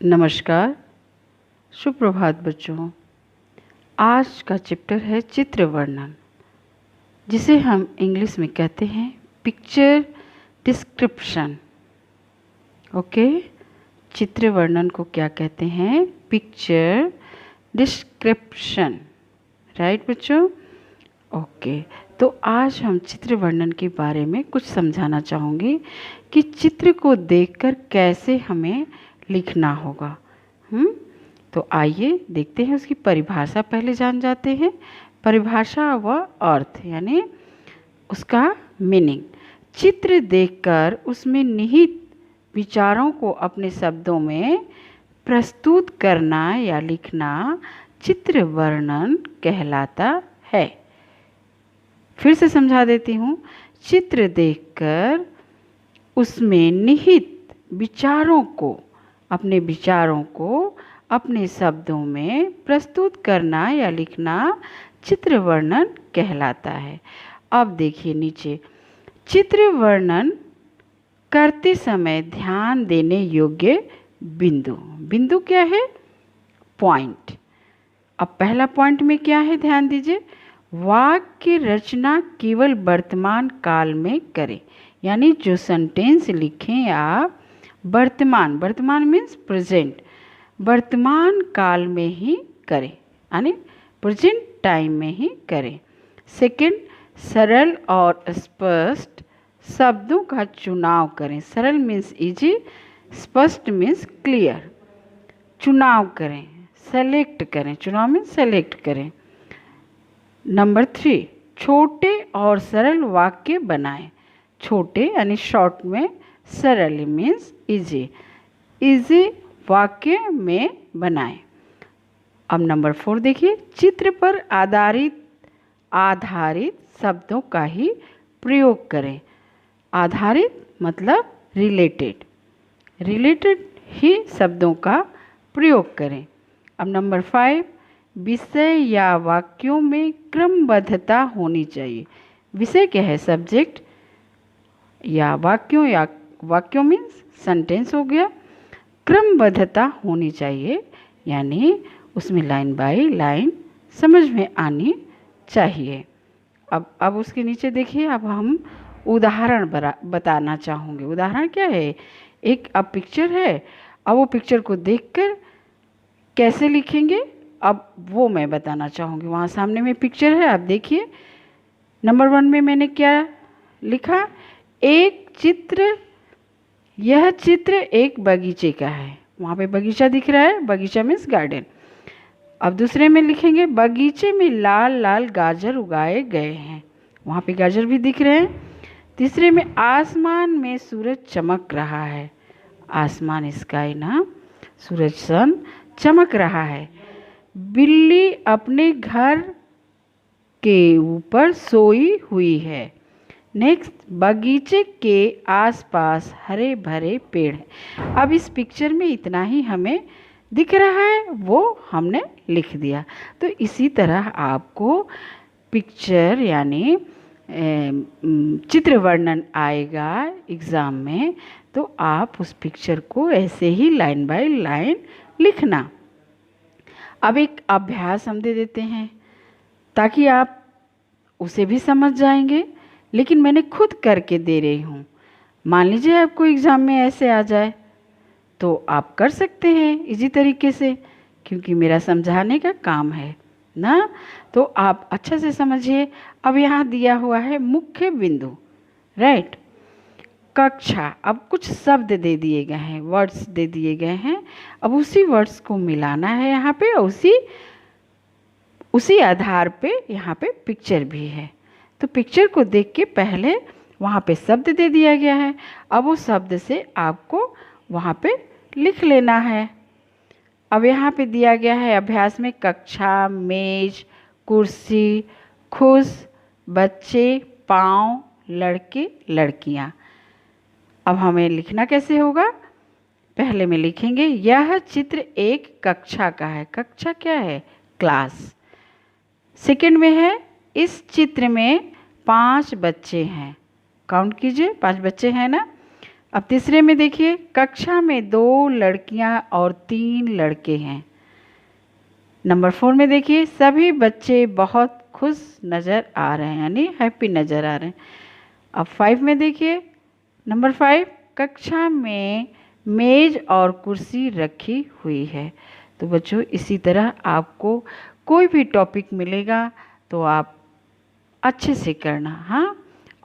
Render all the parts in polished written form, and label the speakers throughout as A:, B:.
A: नमस्कार, सुप्रभात बच्चों। आज का चैप्टर है चित्र वर्णन, जिसे हम इंग्लिश में कहते हैं पिक्चर डिस्क्रिप्शन। ओके, चित्र वर्णन को क्या कहते हैं? Picture description. राइट बच्चों? ओके, तो आज हम चित्र वर्णन के बारे में कुछ समझाना चाहूँगी कि चित्र को देखकर कैसे हमें लिखना होगा। तो आइए देखते हैं उसकी परिभाषा। पहले जान जाते हैं परिभाषा व अर्थ, यानी उसका मीनिंग। चित्र देखकर उसमें निहित विचारों को अपने शब्दों में प्रस्तुत करना या लिखना चित्र वर्णन कहलाता है। फिर से समझा देती हूँ। चित्र देखकर उसमें निहित विचारों को अपने शब्दों में प्रस्तुत करना या लिखना चित्र वर्णन कहलाता है। अब देखिए नीचे, चित्र वर्णन करते समय ध्यान देने योग्य बिंदु क्या है? पॉइंट। अब पहला पॉइंट में क्या है, ध्यान दीजिए। वाक्य रचना केवल वर्तमान काल में करें, यानी जो सेंटेंस लिखें आप वर्तमान मीन्स प्रेजेंट, वर्तमान काल में ही करें, यानी प्रेजेंट टाइम में ही करें। सेकंड, सरल और स्पष्ट शब्दों का चुनाव करें। सरल मीन्स इजी, स्पष्ट मीन्स क्लियर। चुनाव करें, सेलेक्ट करें। चुनाव मीन्स सेलेक्ट करें। नंबर 3, छोटे और सरल वाक्य बनाएं। छोटे यानी शॉर्ट में, सरल मीन्स इजी वाक्य में बनाएं। अब नंबर 4 देखिए, चित्र पर आधारित शब्दों का ही प्रयोग करें। आधारित मतलब रिलेटेड ही शब्दों का प्रयोग करें। अब नंबर 5, विषय या वाक्यों में क्रमबद्धता होनी चाहिए। विषय क्या है? सब्जेक्ट। या वाक्यों मीन्स सेंटेंस हो गया। क्रमबद्धता होनी चाहिए, यानी उसमें लाइन बाय लाइन समझ में आनी चाहिए। अब उसके नीचे देखिए, अब हम उदाहरण बताना चाहूँगे। उदाहरण क्या है? एक अब पिक्चर है, अब वो पिक्चर को देखकर कैसे लिखेंगे, अब वो मैं बताना चाहूँगी। वहाँ सामने में पिक्चर है, आप देखिए। नंबर 1 में मैंने क्या लिखा? यह चित्र एक बगीचे का है। वहाँ पे बगीचा दिख रहा है, बगीचा मीन्स गार्डन। अब दूसरे में लिखेंगे, बगीचे में लाल लाल गाजर उगाए गए हैं। वहाँ पे गाजर भी दिख रहे हैं। तीसरे में, आसमान में सूरज चमक रहा है। आसमान, स्काई ना, सूरज सन चमक रहा है। बिल्ली अपने घर के ऊपर सोई हुई है। नेक्स्ट, बगीचे के आसपास हरे भरे पेड़ हैं। अब इस पिक्चर में इतना ही हमें दिख रहा है, वो हमने लिख दिया। तो इसी तरह आपको पिक्चर यानी चित्र वर्णन आएगा एग्ज़ाम में, तो आप उस पिक्चर को ऐसे ही लाइन बाय लाइन लिखना। अब एक अभ्यास हम दे देते हैं ताकि आप उसे भी समझ जाएंगे, लेकिन मैंने खुद करके दे रही हूँ। मान लीजिए आपको एग्ज़ाम में ऐसे आ जाए, तो आप कर सकते हैं इजी तरीके से, क्योंकि मेरा समझाने का काम है ना। तो आप अच्छे से समझिए। अब यहाँ दिया हुआ है मुख्य बिंदु, राइट। कक्षा, अब कुछ शब्द दे दिए गए हैं, वर्ड्स दे दिए गए हैं। अब उसी वर्ड्स को मिलाना है यहाँ पे, उसी आधार पे यहाँ पे पिक्चर भी है। तो पिक्चर को देख के पहले वहाँ पे शब्द दे दिया गया है, अब वो शब्द से आपको वहाँ पे लिख लेना है। अब यहाँ पे दिया गया है अभ्यास में, कक्षा, मेज, कुर्सी, खुश, बच्चे, पाँव, लड़के, लड़कियाँ। अब हमें लिखना कैसे होगा? पहले में लिखेंगे, यह चित्र एक कक्षा का है। कक्षा क्या है? क्लास। सेकंड में है, इस चित्र में 5 बच्चे हैं। काउंट कीजिए, 5 बच्चे हैं ना। अब तीसरे में देखिए, कक्षा में 2 लड़कियां और 3 लड़के हैं। नंबर 4 में देखिए, सभी बच्चे बहुत खुश नज़र आ रहे हैं, यानी हैप्पी नज़र आ रहे हैं। अब 5 में देखिए, नंबर 5, कक्षा में मेज और कुर्सी रखी हुई है। तो बच्चों इसी तरह आपको कोई भी टॉपिक मिलेगा तो आप अच्छे से करना, हाँ।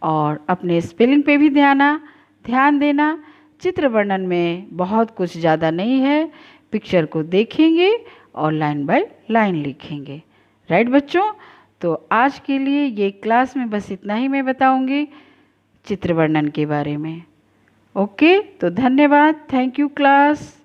A: और अपने स्पेलिंग पे भी ध्यान देना। चित्र वर्णन में बहुत कुछ ज़्यादा नहीं है, पिक्चर को देखेंगे और लाइन बाय लाइन लिखेंगे। राइट बच्चों, तो आज के लिए ये क्लास में बस इतना ही मैं बताऊंगी चित्र वर्णन के बारे में। ओके, तो धन्यवाद। Thank you class.